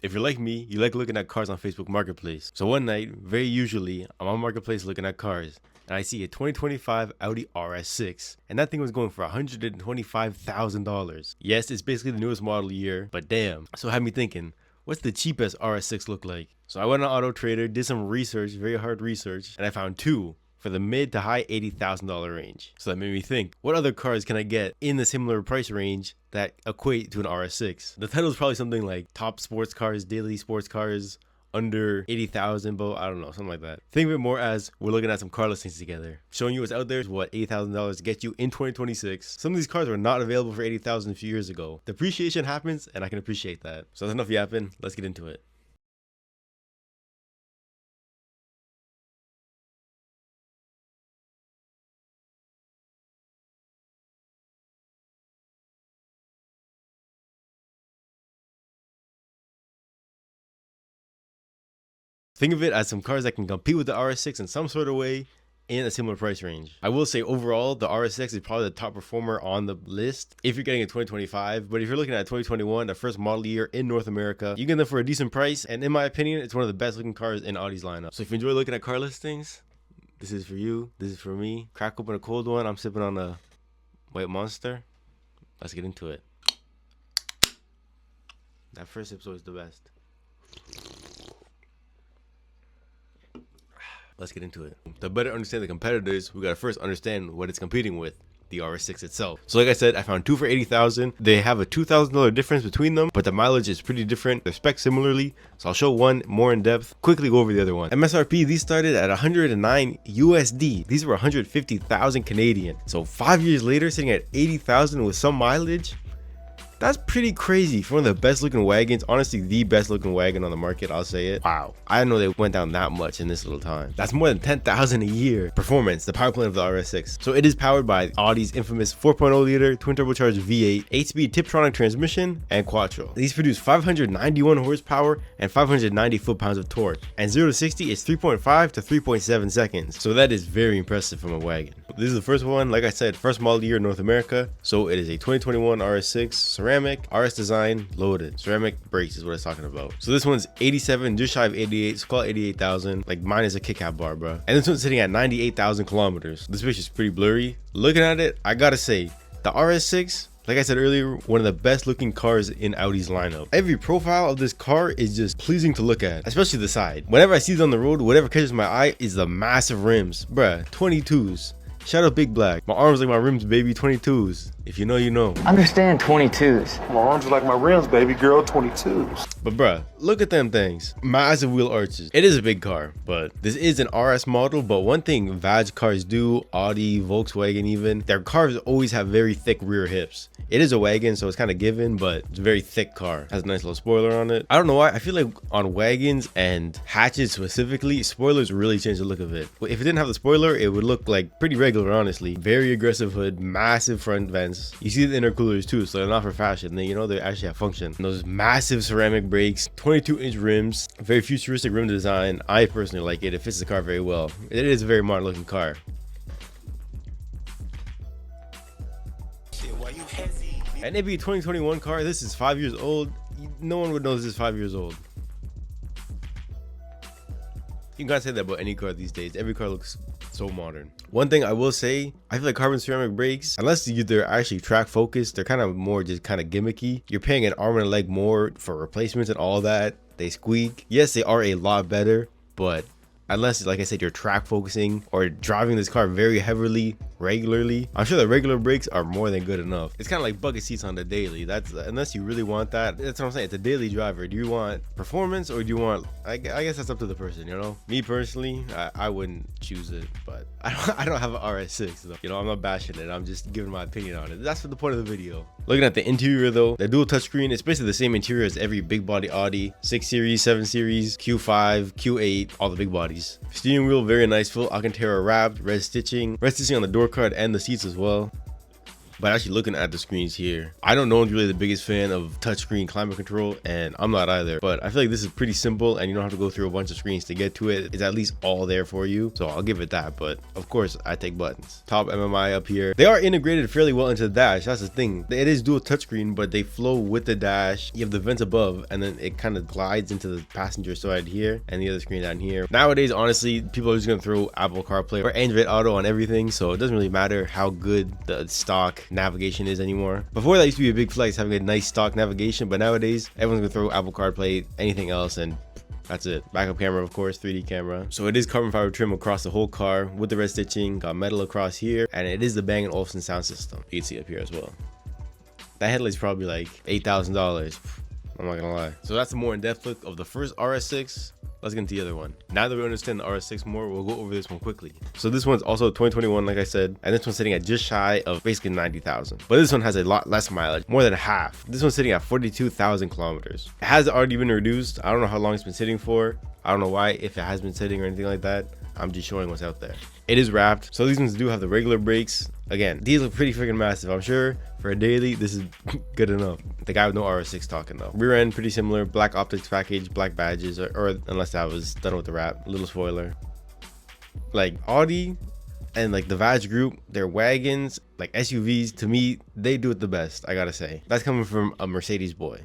If you're like me, you like looking at cars on Facebook Marketplace. So one night, very usually, I'm on Marketplace looking at cars, and I see a 2025 Audi RS6, and that thing was going for $125,000. Yes, it's basically the newest model year, but damn. So it had me thinking, what's the cheapest RS6 look like? So I went on Auto Trader, did some research, very hard research, and I found two for the mid to high $80,000 range. So that made me think, what other cars can I get in the similar price range that equate to an RS6? The title is probably something like top sports cars, daily sports cars, under 80,000, but I don't know, something like that. Think of it more as we're looking at some car listings together, showing you what's out there, what $80,000 to get you in 2026. Some of these cars were not available for 80,000 a few years ago. The appreciation happens, and I can appreciate that. So that's enough yapping. Let's get into it. Think of it as some cars that can compete with the RS6 in some sort of way in a similar price range. I will say overall, the RS6 is probably the top performer on the list if you're getting a 2025. But if you're looking at 2021, the first model year in North America, you get them for a decent price. And in my opinion, it's one of the best looking cars in Audi's lineup. So if you enjoy looking at car listings, this is for you. This is for me. Crack open a cold one. I'm sipping on a White Monster. Let's get into it. That first sip's always the best. Let's get into it. To better understand the competitors, we gotta first understand what it's competing with, the RS6 itself. So like I said, I found two for 80,000. They have a $2,000 difference between them, but the mileage is pretty different. They're spec similarly, so I'll show one more in depth. Quickly go over the other one. MSRP, these started at 109 USD. These were 150,000 Canadian. So 5 years later, sitting at 80,000 with some mileage. That's pretty crazy for one of the best looking wagons. Honestly, the best looking wagon on the market, I'll say it. Wow. I didn't know they went down that much in this little time. That's more than 10,000 a year. Performance, the power plant of the RS6. So it is powered by Audi's infamous 4.0 liter twin turbocharged V8, 8-speed Tiptronic transmission, and Quattro. These produce 591 horsepower and 590 foot-pounds of torque. And 0 to 60 is 3.5 to 3.7 seconds. So that is very impressive from a wagon. This is the first one, like I said, first model year in North America. So it is a 2021 RS6. Ceramic, RS design, loaded. Ceramic brakes is what it's talking about. So this one's 87, just shy of 88, so call it 88,000, like mine is a kick cap bar, bro. And this one's sitting at 98,000 kilometers. This bitch is pretty blurry. Looking at it, I gotta say, the RS6, like I said earlier, one of the best looking cars in Audi's lineup. Every profile of this car is just pleasing to look at, especially the side. Whenever I see it on the road, whatever catches my eye is the massive rims. Bruh, 22s. Shout out Big Black. My arms like my rims, baby. 22s. If you know, you know. Understand 22s. My arms are like my rims, baby girl. 22s. But bruh, look at them things. Massive wheel arches. It is a big car, but this is an RS model. But one thing Vag cars do, Audi, Volkswagen even, their cars always have very thick rear hips. It is a wagon, so it's kind of given, but it's a very thick car. Has a nice little spoiler on it. I don't know why. I feel like on wagons and hatches specifically, spoilers really change the look of it. If it didn't have the spoiler, it would look like pretty regular, honestly. Very aggressive hood, massive front vents. You see the intercoolers too, so they're not for fashion. They, you know, they actually have function. And those massive ceramic brakes, 22-inch rims, very futuristic rim design. I personally like it. It fits the car very well. It is a very modern looking car. And it'd be a 2021 car. This is 5 years old. No one would know this is 5 years old. You can't say that about any car these days. Every car looks so modern. One thing I will say, I feel like carbon ceramic brakes, unless they're actually track focused, they're kind of more just kind of gimmicky. You're paying an arm and a leg more for replacements and all that. They squeak. Yes, they are a lot better, but unless, like I said, you're track focusing or driving this car very heavily, regularly, I'm sure the regular brakes are more than good enough. It's kind of like bucket seats on the daily. That's, unless you really want that, that's what I'm saying. It's a daily driver. Do you want performance or do you want, I guess that's up to the person, you know? Me personally, I wouldn't choose it, but I don't have an RS6 though. You know, I'm not bashing it. I'm just giving my opinion on it. That's for the point of the video. Looking at the interior though, the dual touchscreen, it's basically the same interior as every big body Audi, 6 Series, 7 Series, Q5, Q8, all the big bodies. Steering wheel, very nice, full Alcantara wrapped, red stitching on the door card and the seats as well. But actually looking at the screens here, I don't know, one's really the biggest fan of touchscreen climate control, and I'm not either. But I feel like this is pretty simple, and you don't have to go through a bunch of screens to get to it. It's at least all there for you, so I'll give it that. But of course, I take buttons. Top MMI up here. They are integrated fairly well into the dash. That's the thing. It is dual touchscreen, but they flow with the dash. You have the vents above, and then it kind of glides into the passenger side here, and the other screen down here. Nowadays, honestly, people are just gonna throw Apple CarPlay or Android Auto on everything, so it doesn't really matter how good the stock navigation is anymore. Before, that used to be a big flex, having a nice stock navigation, but nowadays everyone's gonna throw Apple CarPlay, anything else, and that's it. Backup camera, of course, 3D camera. So it is carbon fiber trim across the whole car with the red stitching, got metal across here, and it is the Bang & Olufsen sound system. You can see up here as well. That headlight's probably like $8,000. I'm not gonna lie. So that's a more in-depth look of the first RS6. Let's get into the other one. Now that we understand the RS6 more, we'll go over this one quickly. So this one's also 2021, like I said, and this one's sitting at just shy of basically 90,000. But this one has a lot less mileage, more than half. This one's sitting at 42,000 kilometers. It has already been reduced. I don't know how long it's been sitting for. I don't know why, if it has been sitting or anything like that. I'm just showing what's out there. It is wrapped. So these ones do have the regular brakes. Again, these look pretty freaking massive. I'm sure for a daily, this is good enough. The guy with no RS6 talking though. Rear end, pretty similar. Black optics package, black badges, or unless that was done with the wrap. Little spoiler. Like Audi and like the Vag group, their wagons, like SUVs, to me, they do it the best, I gotta say. That's coming from a Mercedes boy.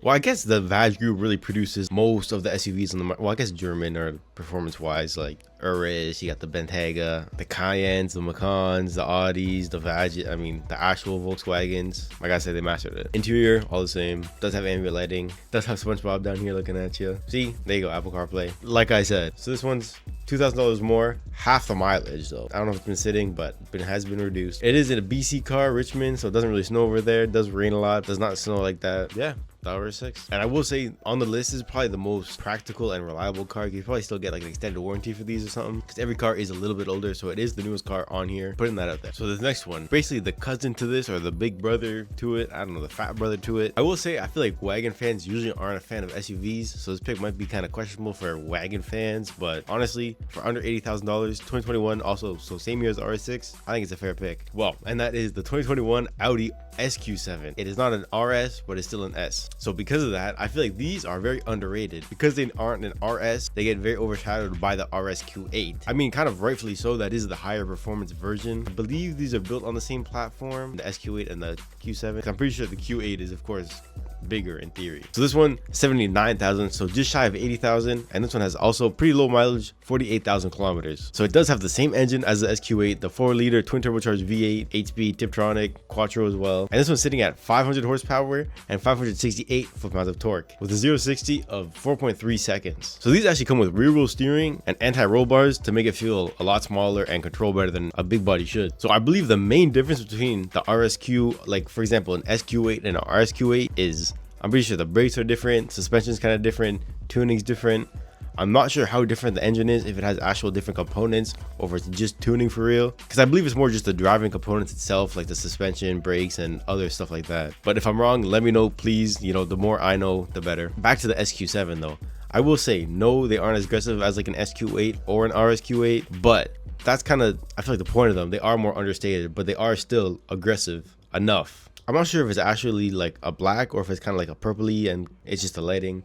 Well, I guess the Vag group really produces most of the SUVs on the market. Well, I guess German or performance-wise, like Urus, you got the Bentayga, the Cayennes, the Macans, the Audis, the Vag. I mean, the actual Volkswagens. I gotta say, they mastered it. Interior, all the same. Does have ambient lighting. Does have SpongeBob down here looking at you. See, there you go, Apple CarPlay. Like I said, so this one's $2,000 more, half the mileage though. I don't know if it's been sitting, but it has been reduced. It is in a BC car, Richmond, so it doesn't really snow over there. It does rain a lot. Does not snow like that. Yeah. The RS6. And I will say on the list, this is probably the most practical and reliable car. You probably still get like an extended warranty for these or something, because every car is a little bit older, so it is the newest car on here. Putting that out there. So the next one, basically the cousin to this, or the big brother to it, I don't know, the fat brother to it. I will say, I feel like wagon fans usually aren't a fan of SUVs, so this pick might be kind of questionable for wagon fans, but honestly, for under $80,000, 2021, also, so same year as the RS6, I think it's a fair pick. Well, and that is the 2021 Audi SQ7. It is not an RS, but it's still an S. So because of that, I feel like these are very underrated. Because they aren't an RS, they get very overshadowed by the RS Q8. I mean, kind of rightfully so. That is the higher performance version. I believe these are built on the same platform, the SQ8 and the Q7. I'm pretty sure the Q8 is, of course, bigger in theory. So this one, 79,000, so just shy of 80,000, and this one has also pretty low mileage, 48,000 kilometers. So it does have the same engine as the SQ8, the 4-liter twin turbocharged V8, 8-speed Tiptronic Quattro as well, and this one's sitting at 500 horsepower and 568 foot-pounds of torque with a 0-60 of 4.3 seconds. So these actually come with rear wheel steering and anti-roll bars to make it feel a lot smaller and control better than a big body should. So I believe the main difference between the RSQ, like for example an SQ8 and an RSQ8, is I'm pretty sure the brakes are different, suspension's kind of different, tuning's different. I'm not sure how different the engine is, if it has actual different components or if it's just tuning for real, because I believe it's more just the driving components itself, like the suspension, brakes, and other stuff like that. But if I'm wrong, let me know, please. You know, the more I know, the better. Back to the SQ7 though. I will say, no, they aren't as aggressive as like an SQ8 or an RSQ8, but that's kind of, I feel like the point of them. They are more understated, but they are still aggressive enough. I'm not sure if it's actually like a black or if it's kind of like a purpley and it's just the lighting.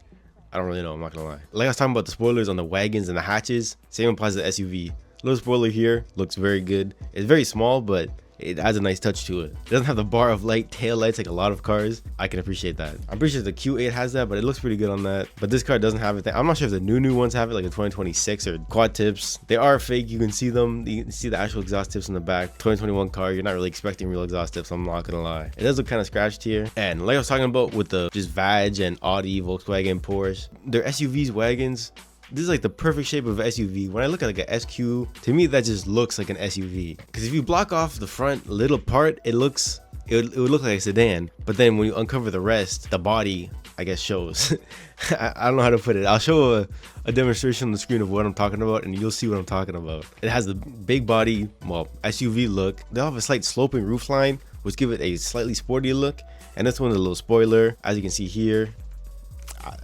I don't really know, I'm not gonna lie. Like I was talking about the spoilers on the wagons and the hatches, same applies to the SUV. Little spoiler here, looks very good. It's very small, but it adds a nice touch to it. It doesn't have the bar of light tail lights like a lot of cars. I can appreciate that. I'm pretty sure the Q8 has that, but it looks pretty good on that. But this car doesn't have it. I'm not sure if the new ones have it, like the 2026 or quad tips. They are fake. You can see them. You can see the actual exhaust tips in the back. 2021 car, you're not really expecting real exhaust tips, I'm not gonna lie. It does look kind of scratched here. And like I was talking about with the just Vag and Audi, Volkswagen, Porsche, their SUVs, wagons, this is like the perfect shape of an SUV. When I look at like an SQ, to me that just looks like an SUV. Because if you block off the front little part, it would look like a sedan. But then when you uncover the rest, the body, I guess, shows. I don't know how to put it. I'll show a demonstration on the screen of what I'm talking about, and you'll see what I'm talking about. It has the big body, well, SUV look. They'll have a slight sloping roofline, which give it a slightly sporty look. And this one's a little spoiler, as you can see here.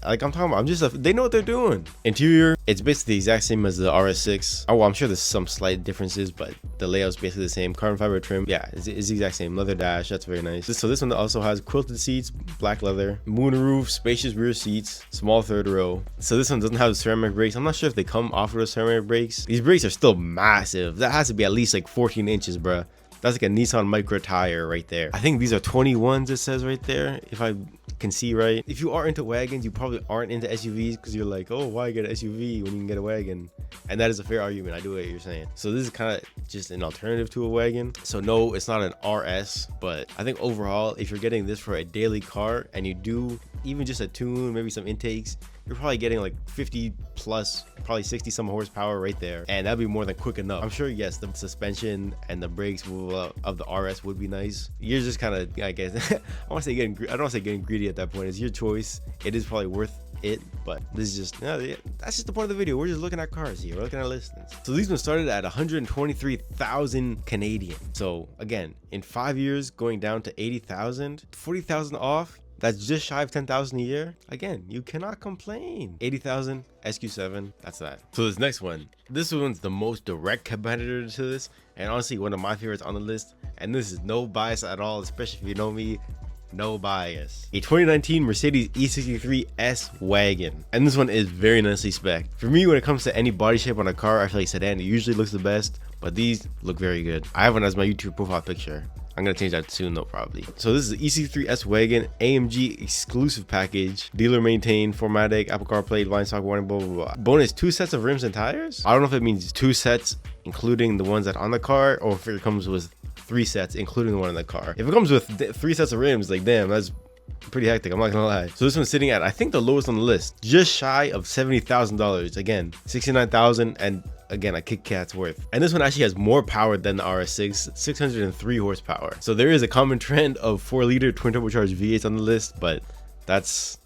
like I'm talking about, they know what they're doing. Interior, it's basically the exact same as the RS6. Oh, well, I'm sure there's some slight differences, but the layout's basically the same. Carbon fiber trim, yeah, it's the exact same. Leather dash, that's very nice. So this one also has quilted seats, black leather, moonroof, spacious rear seats, small third row. So this one doesn't have ceramic brakes. I'm not sure if they come off of the ceramic brakes. These brakes are still massive. That has to be at least like 14 inches, bruh. That's like a Nissan Micra tire right there. I think these are 21s, it says right there, if I can see right. If you are into wagons, you probably aren't into SUVs because you're like, oh, why get an SUV when you can get a wagon? And that is a fair argument. I do what you're saying. So this is kind of just an alternative to a wagon. So no, it's not an RS, but I think overall, if you're getting this for a daily car and you do even just a tune, maybe some intakes, you're probably getting like 50 plus, probably 60 some horsepower right there, and that'd be more than quick enough. I'm sure, yes, the suspension and the brakes of the RS would be nice. You're just kind of, I guess, I don't want to say getting greedy at that point. It's your choice. It is probably worth it, but this is just, that's just the point of the video. We're just looking at cars here. We're looking at listings. So these ones started at 123,000 Canadian. So again, in 5 years, going down to 80,000, 40,000 off. That's just shy of 10,000 a year. Again, you cannot complain. 80,000 SQ7, that's that. So this next one, this one's the most direct competitor to this, and honestly one of my favorites on the list. And this is no bias at all, especially if you know me. No bias. A 2019 Mercedes E63 S wagon, and this one is very nicely spec'd. For me, when it comes to any body shape on a car, I feel like sedan usually looks the best, but these look very good. I have one as my YouTube profile picture. I'm gonna change that soon though, probably. So this is the EC3 S wagon, AMG exclusive package, dealer maintained, 4MATIC, Apple CarPlay, blind spot warning, blah blah blah. Bonus 2 sets of rims and tires. I don't know if it means 2 sets including the ones that on the car, or if it comes with 3 sets including the one in the car. If it comes with 3 sets of rims, like damn, that's pretty hectic, I'm not gonna lie. So this one's sitting at, I think, the lowest on the list, just shy of $70,000. Again, 69,000, and again, a Kit Kat's worth. And this one actually has more power than the RS6, 603 horsepower. So there is a common trend of 4-liter twin turbocharged V8s on the list, but that's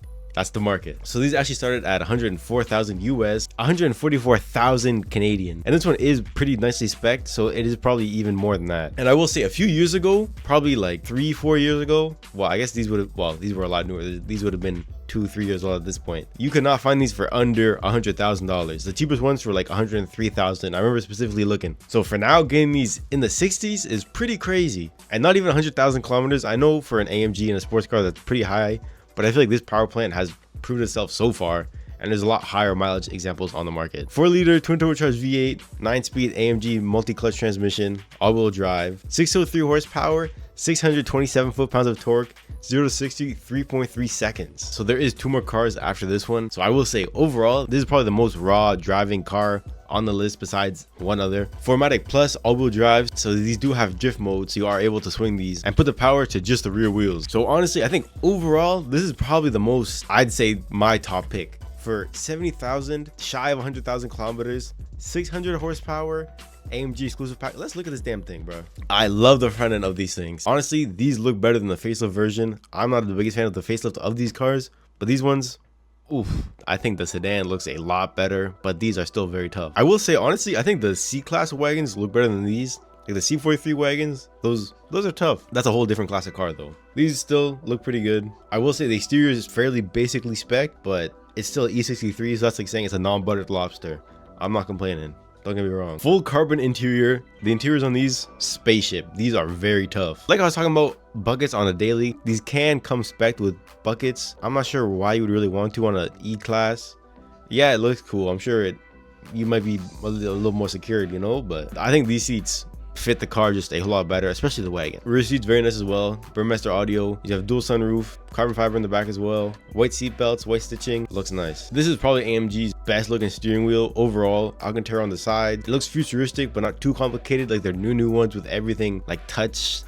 the market. So these actually started at 104,000 US, 144,000 Canadian. And this one is pretty nicely spec'd, so it is probably even more than that. And I will say, a few years ago, probably like 3-4 years ago, well, I guess these were a lot newer. These would have been 2-3 years old at this point. You could not find these for under $100,000. The cheapest ones were like 103,000. I remember specifically looking. So for now, getting these in the 60s is pretty crazy. And not even 100,000 kilometers. I know for an AMG and a sports car, that's pretty high, but I feel like this power plant has proved itself so far, and there's a lot higher mileage examples on the market. 4-liter twin turbocharged V8, 9-speed AMG multi-clutch transmission, all-wheel drive, 603 horsepower, 627 foot-pounds of torque, 0 to 60 3.3 seconds. So there is 2 more cars after this one. So I will say, overall, this is probably the most raw driving car on the list besides one other. 4MATIC Plus all-wheel drive, so these do have drift mode, so you are able to swing these and put the power to just the rear wheels. So honestly, I think overall this is probably the most, I'd say, my top pick. For 70,000, shy of 100,000 kilometers, 600 horsepower, AMG exclusive pack. Let's look at this damn thing, bro. I love the front end of these things. Honestly, these look better than the facelift version. I'm not the biggest fan of the facelift of these cars, but these ones, oof, I think the sedan looks a lot better, but these are still very tough. I will say, honestly, I think the C-Class wagons look better than these. Like the C43 wagons, those are tough. That's a whole different class of car though. These still look pretty good. I will say the exterior is fairly basically spec, but it's still an E63, so that's like saying it's a non-buttered lobster. I'm not complaining. Don't get me wrong. Full carbon interior. The interiors on these, spaceship. These are very tough. Like I was talking about buckets on a daily, these can come spec'd with buckets. I'm not sure why you would really want to on an E-Class. Yeah, it looks cool. I'm sure you might be a little more secured, you know, but I think these seats fit the car just a whole lot better, especially the wagon. Rear seats very nice as well. Burmester audio. You have dual sunroof, carbon fiber in the back as well. White seat belts, white stitching. Looks nice. This is probably AMG's best looking steering wheel overall. Alcantara on the side. It looks futuristic, but not too complicated like their new ones with everything like touch,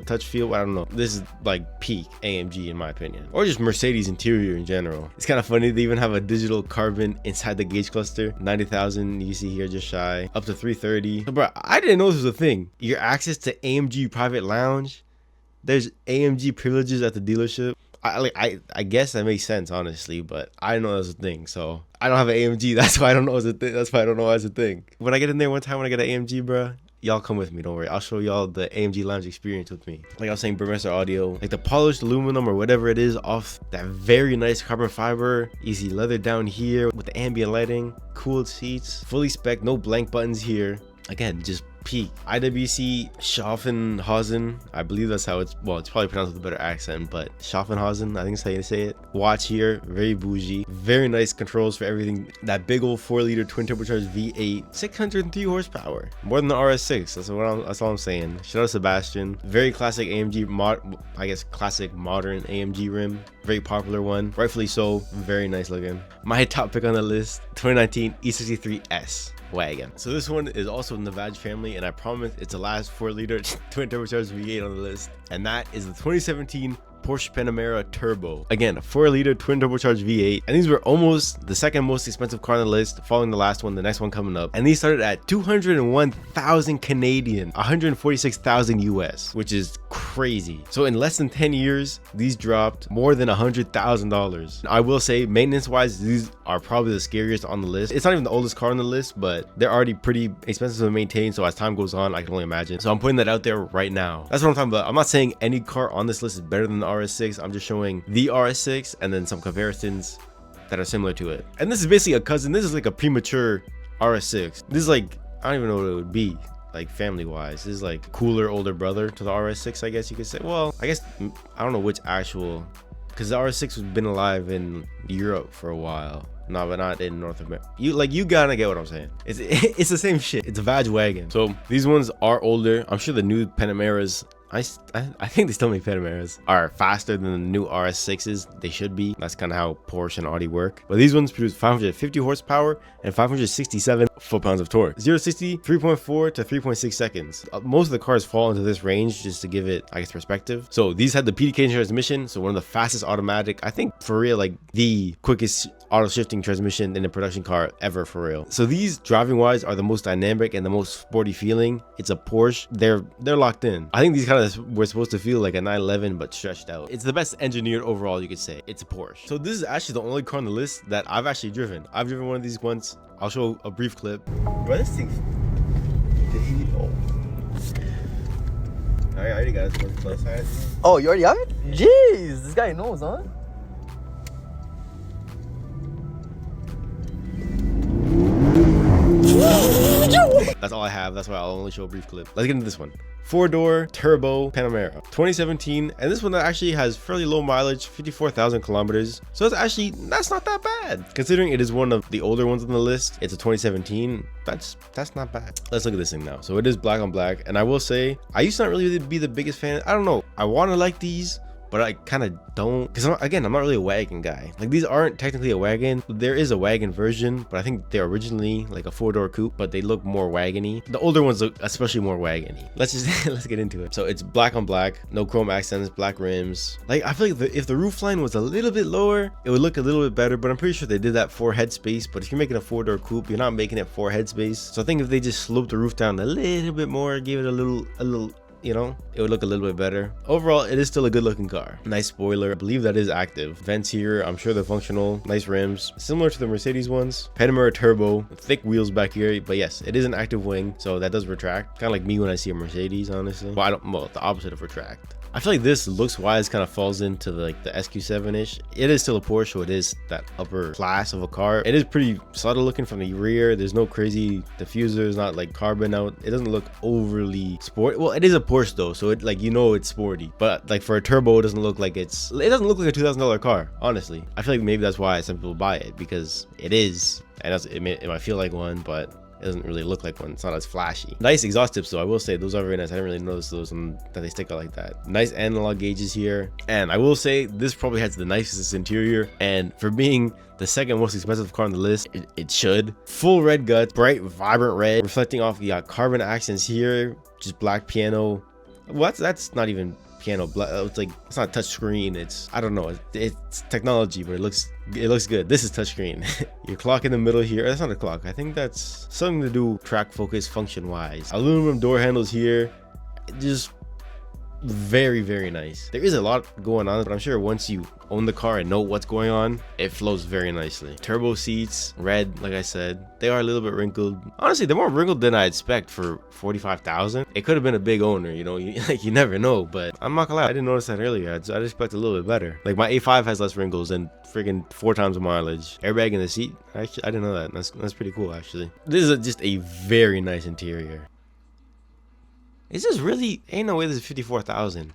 touch feel. I don't know. This is like peak AMG in my opinion, or just Mercedes interior in general. It's kind of funny, they even have a digital carbon inside the gauge cluster. 90,000 you see here, just shy, up to 330. So, bro, I didn't know this was a thing. Your access to AMG private lounge, there's AMG privileges at the dealership. I guess that makes sense, honestly, but I didn't know that was a thing. So I don't have an AMG. That's why I don't know it's a thing. That's why I don't know it's a thing. When I get in there one time, when I get an AMG, bro, y'all come with me, don't worry. I'll show y'all the AMG Lounge experience with me. Like I was saying, Burmester audio, like the polished aluminum or whatever it is off that very nice carbon fiber, easy leather down here with the ambient lighting, cooled seats, fully spec, no blank buttons here. Again, just peak. IWC Schaffenhausen, I believe that's how it's, well, it's probably pronounced with a better accent, but Schaffenhausen, I think is how you say it. Watch here, very bougie, very nice controls for everything. That big old 4-liter twin turbocharged V8, 603 horsepower, more than the RS6. That's all I'm saying. Shout out Sebastian. Very classic AMG I guess classic modern AMG rim, very popular one, rightfully so. Very nice looking. My top pick on the list, 2019 E63S wagon. So this one is also in the Vag family, and I promise it's the last 4-liter twin turbocharged V8 on the list, and that is the 2017 Porsche Panamera Turbo. Again, a 4-liter twin turbocharged V8, and these were almost the second most expensive car on the list, following the last one, the next one coming up. And these started at 201,000 Canadian, 146,000 US, which is crazy. So in less than 10 years, these dropped more than $100,000. I will say, maintenance wise, these are probably the scariest on the list. It's not even the oldest car on the list, but they're already pretty expensive to maintain. So as time goes on, I can only imagine. So I'm putting that out there right now. That's what I'm talking about. I'm not saying any car on this list is better than the RS6. I'm just showing the RS6 and then some comparisons that are similar to it. And this is basically a cousin. This is like a premature RS6. This is like, I don't even know what it would be, like family wise. This is like cooler older brother to the RS6, I guess you could say. Well, I guess I don't know which actual, because the RS6 has been alive in Europe for a while. No, but not in North America. You gotta get what I'm saying. It's the same shit. It's a Vag wagon. So these ones are older. I'm sure the new Panameras, I think they still make Panameras, are faster than the new RS6s. They should be. That's kind of how Porsche and Audi work. But these ones produce 550 horsepower and 567 foot-pounds of torque. 0-60, 3.4 to 3.6 seconds. Most of the cars fall into this range, just to give it, I guess, perspective. So these had the PDK transmission, so one of the fastest automatic, I think for real, like the quickest auto shifting transmission in a production car ever, for real. So these driving wise are the most dynamic and the most sporty feeling. It's a Porsche. They're locked in. I think these kind of were supposed to feel like a 911 but stretched out. It's the best engineered overall, you could say. It's a Porsche. So this is actually the only car on the list that I've actually driven. I've driven one of these once. I'll show a brief clip. Bro, this thing, I already got it plus side. Oh, you already have it? Jeez, this guy knows, huh? That's all I have. That's why I'll only show a brief clip. Let's get into this one. 4-door turbo Panamera 2017, and this one actually has fairly low mileage, 54,000 kilometers. So that's not that bad considering it is one of the older ones on the list. It's a 2017. That's not bad. Let's look at this thing now. So it is black on black, and I will say I used to not really be the biggest fan. I don't know, I want to like these, but I kind of don't, because I'm not really a wagon guy. Like, these aren't technically a wagon. There is a wagon version, but I think they're originally like a 4-door coupe, but they look more wagony. The older ones look especially more wagony. Let's get into it. So it's black on black, no chrome accents, black rims. Like, I feel like if the roof line was a little bit lower, it would look a little bit better, but I'm pretty sure they did that for headspace. But if you're making a 4-door coupe, you're not making it for headspace. So I think if they just sloped the roof down a little bit more, gave it a little, you know, it would look a little bit better. Overall, it is still a good looking car. Nice spoiler, I believe that is active. Vents here, I'm sure they're functional. Nice rims, similar to the Mercedes ones. Panamera Turbo, thick wheels back here, but yes, it is an active wing, so that does retract. Kind of like me when I see a Mercedes, honestly. Well, the opposite of retract. I feel like this looks wise kind of falls into the SQ7-ish. It is still a Porsche, so it is that upper class of a car. It is pretty subtle looking from the rear. There's no crazy diffusers, not like carbon out. It doesn't look overly sporty. Well, it is a Porsche though, so it, like, you know, it's sporty. But like for a turbo, it doesn't look like it doesn't look like a $2,000 car, honestly. I feel like maybe that's why some people buy it, because it is, and it might feel like one, but it doesn't really look like one. It's not as flashy. Nice exhaust tips though, I will say. Those are very nice. I didn't really notice those that they stick out like that. Nice analog gauges here, and I will say this probably has the nicest interior, and for being the second most expensive car on the list, it should. Full red guts, bright vibrant red, reflecting off the carbon accents here, just black piano. Well, that's not even piano. It's like, it's not touch screen. It's, I don't know, it's technology, but it looks good. This is touchscreen. Your clock in the middle here. That's not a clock. I think that's something to do track focus function wise. Aluminum door handles here. Just, very, very nice. There is a lot going on, but I'm sure once you own the car and know what's going on, it flows very nicely. Turbo seats, red, like I said, they are a little bit wrinkled. Honestly, they're more wrinkled than I expect for 45,000. It could have been a big owner, you know, you never know, but I'm not gonna lie, I didn't notice that earlier. I'd expect a little bit better. Like my A5 has less wrinkles and freaking 4 times the mileage. Airbag in the seat, actually, I didn't know that. That's pretty cool, actually. This is just a very nice interior. Is this really? Ain't no way this is 54,000.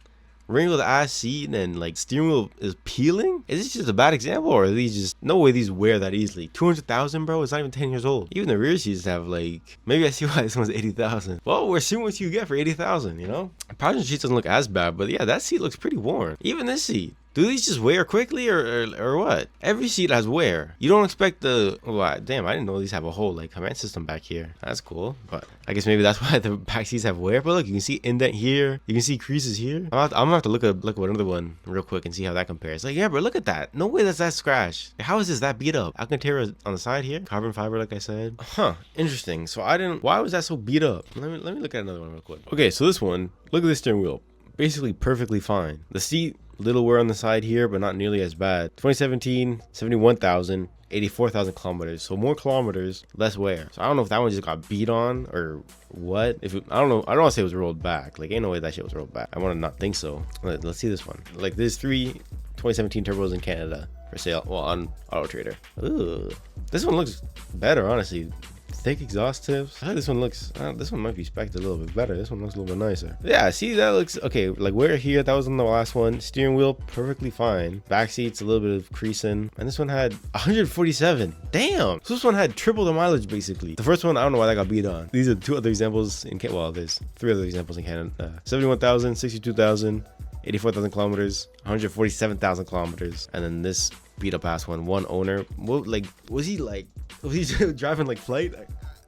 Wrinkled ass seat and like steering wheel is peeling? Is this just a bad example, or are these just no way these wear that easily? 200,000, bro. It's not even 10 years old. Even the rear seats have like, maybe I see why this one's 80,000. Well, we're seeing what you get for 80,000. You know, passenger seat doesn't look as bad, but yeah, that seat looks pretty worn. Even this seat. Do these just wear quickly or what? Every seat has wear. You don't expect the, oh, damn, I didn't know these have a whole like command system back here. That's cool, but I guess maybe that's why the back seats have wear. But look, you can see indent here. You can see creases here. I'm gonna have to look at another one real quick and see how that compares. Like, yeah, bro, look at that. No way that's that scratch. How is this that beat up? Alcantara on the side here. Carbon fiber, like I said. Huh, interesting. So why was that so beat up? Let me look at another one real quick. Okay, so this one, look at this steering wheel. Basically perfectly fine. The seat, little wear on the side here, but not nearly as bad. 2017, 71,000, 84,000 kilometers. So more kilometers, less wear. So I don't know if that one just got beat on or what. I don't know. I don't want to say it was rolled back. Like, ain't no way that shit was rolled back. I want to not think so. Let's see this one. Like, there's 3 2017 turbos in Canada for sale. Well, on Auto Trader. Ooh, this one looks better, honestly. Thick exhaust tips. This one looks, this one might be spec'd a little bit better. This one looks a little bit nicer. Yeah, see, that looks okay. Like we're here, that was on the last one. Steering wheel perfectly fine. Back seats a little bit of creasing, and this one had 147. Damn. So this one had triple the mileage basically. The first one, I don't know why that got beat on. These are 2 other examples in Canada. Well, there's 3 other examples in Canada. 71,000, 62,000, 84,000 kilometers, 147,000 kilometers, and then this beat up ass one owner. What, like, was he driving like flight?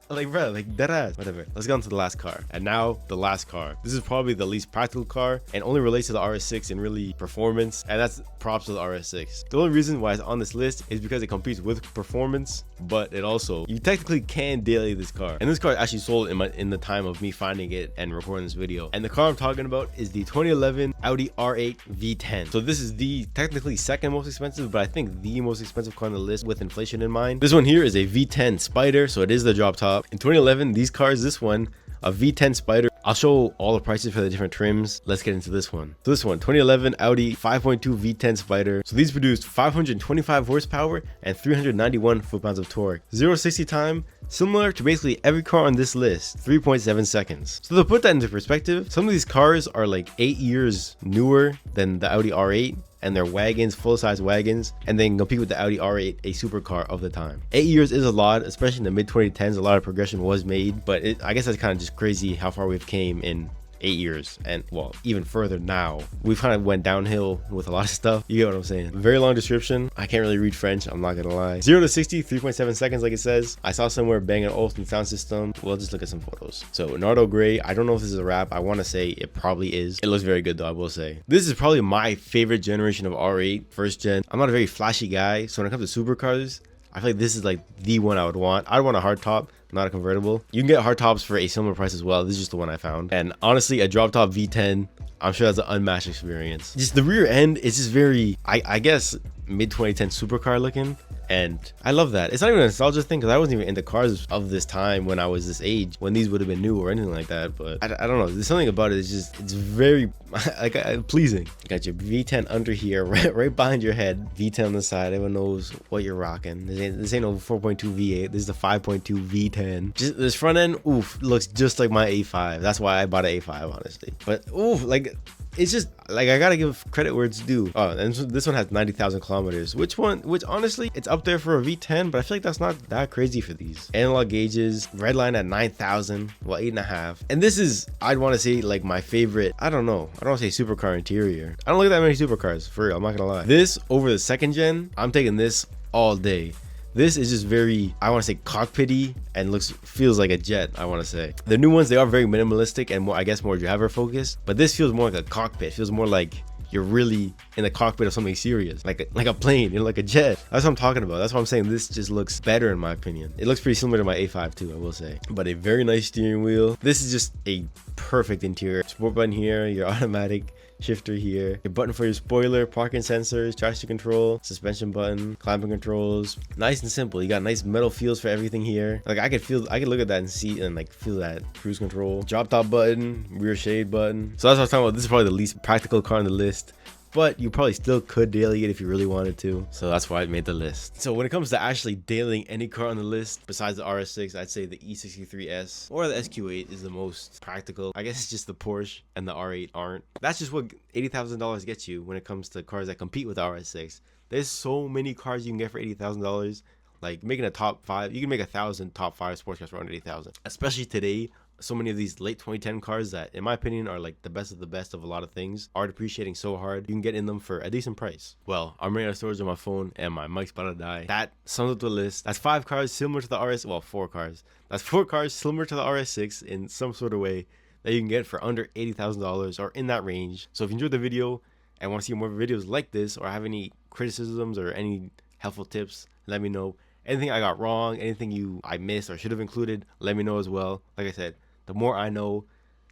Like, bro, like dead ass. Whatever. Let's get on to the last car. And now the last car. This is probably the least practical car and only relates to the RS6 in really performance. And that's props to the RS6. The only reason why it's on this list is because it competes with performance, but it also, you technically can daily this car. And this car actually sold in the time of me finding it and recording this video. And the car I'm talking about is the 2011 Audi R8 V10. So this is the technically second most expensive, but I think the most expensive car on the list with inflation in mind. This one here is a V10 Spider, so it is the drop top. In 2011, these cars, this one, a V10 Spider. I'll show all the prices for the different trims. Let's get into this one. So this one, 2011 Audi 5.2 V10 Spider. So these produced 525 horsepower and 391 foot-pounds of torque. 0-60 time, similar to basically every car on this list, 3.7 seconds. So to put that into perspective, some of these cars are like 8 years newer than the Audi R8. And they're wagons, full-size wagons, and they can compete with the Audi R8, a supercar of the time. 8 years is a lot, especially in the mid-2010s. A lot of progression was made, but I guess that's kind of just crazy how far we've came in 8 years, and well, even further now. We've kind of went downhill with a lot of stuff. You get what I'm saying? Very long description. I can't really read French, I'm not gonna lie. 0-60, 3.7 seconds, like it says. I saw somewhere Bang & Olufsen sound system. We'll just look at some photos. So Nardo Gray, I don't know if this is a wrap. I want to say it probably is. It looks very good though, I will say. This is probably my favorite generation of R8, first gen. I'm not a very flashy guy, so when it comes to supercars, I feel like this is like the one I would want. I'd want a hard top, not a convertible. You can get hard tops for a similar price as well. This is just the one I found. And honestly, a drop top V10, I'm sure that's an unmatched experience. Just the rear end is just very, I guess, mid 2010 supercar looking. And I love that. It's not even a nostalgia thing because I wasn't even into cars of this time when I was this age, when these would have been new or anything like that. But I don't know. There's something about it. It's very like pleasing. You got your V10 under here, right behind your head. V10 on the side. Everyone knows what you're rocking. This ain't no 4.2 V8. This is the 5.2 V10. Just this front end, oof, looks just like my A5. That's why I bought an A5, honestly. But oof, like, it's just like, I gotta give credit where it's due. Oh, and this one has 90,000 kilometers. Which honestly, it's up there for a V10, but I feel like that's not that crazy for these. Analog gauges, red line at 9,000, well, 8.5. And this is, I'd want to say, like my favorite. I don't know. I don't want to say supercar interior. I don't look at that many supercars, for real. I'm not gonna lie. This over the second gen, I'm taking this all day. This is just very, I want to say, cockpity and feels like a jet, I want to say. The new ones, they are very minimalistic and more, I guess, more driver focused, but this feels more like a cockpit. It feels more like you're really in the cockpit of something serious, like a plane, you know, like a jet. That's what I'm talking about. That's why I'm saying this just looks better in my opinion. It looks pretty similar to my A5 too, I will say. But a very nice steering wheel. This is just a perfect interior. Sport button here, your automatic shifter here, your button for your spoiler, parking sensors, traction control, suspension button, clamping controls. Nice and simple. You got nice metal feels for everything here. Like I could look at that and see and like feel that cruise control. Drop top button, rear shade button. So that's what I was talking about. This is probably the least practical car on the list, but you probably still could daily it if you really wanted to. So that's why I made the list. So when it comes to actually dailying any car on the list besides the RS6, I'd say the E63S or the SQ8 is the most practical. I guess it's just the Porsche and the R8 aren't. That's just what $80,000 gets you when it comes to cars that compete with the RS6. There's so many cars you can get for $80,000. Like making a top 5, you can make 1,000 top 5 sports cars for under $80,000. Especially today, so many of these late 2010 cars that in my opinion are like the best of a lot of things are depreciating so hard, you can get in them for a decent price. Well, I'm running out of storage on my phone and my mic's about to die. That sums up the list. That's 5 cars similar to the well, 4 cars. That's 4 cars similar to the RS6 in some sort of way that you can get for under $80,000 or in that range. So if you enjoyed the video and want to see more videos like this or have any criticisms or any helpful tips, let me know. Anything I got wrong, anything I missed or should have included, let me know as well. Like I said, the more I know,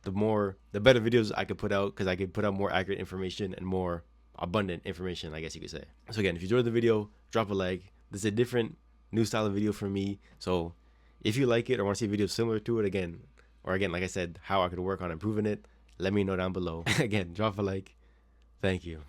the better videos I could put out, because I could put out more accurate information and more abundant information, I guess you could say. So again, if you enjoyed the video, drop a like. This is a different new style of video for me. So if you like it or want to see videos similar to it again, like I said, how I could work on improving it, let me know down below. Again, drop a like. Thank you.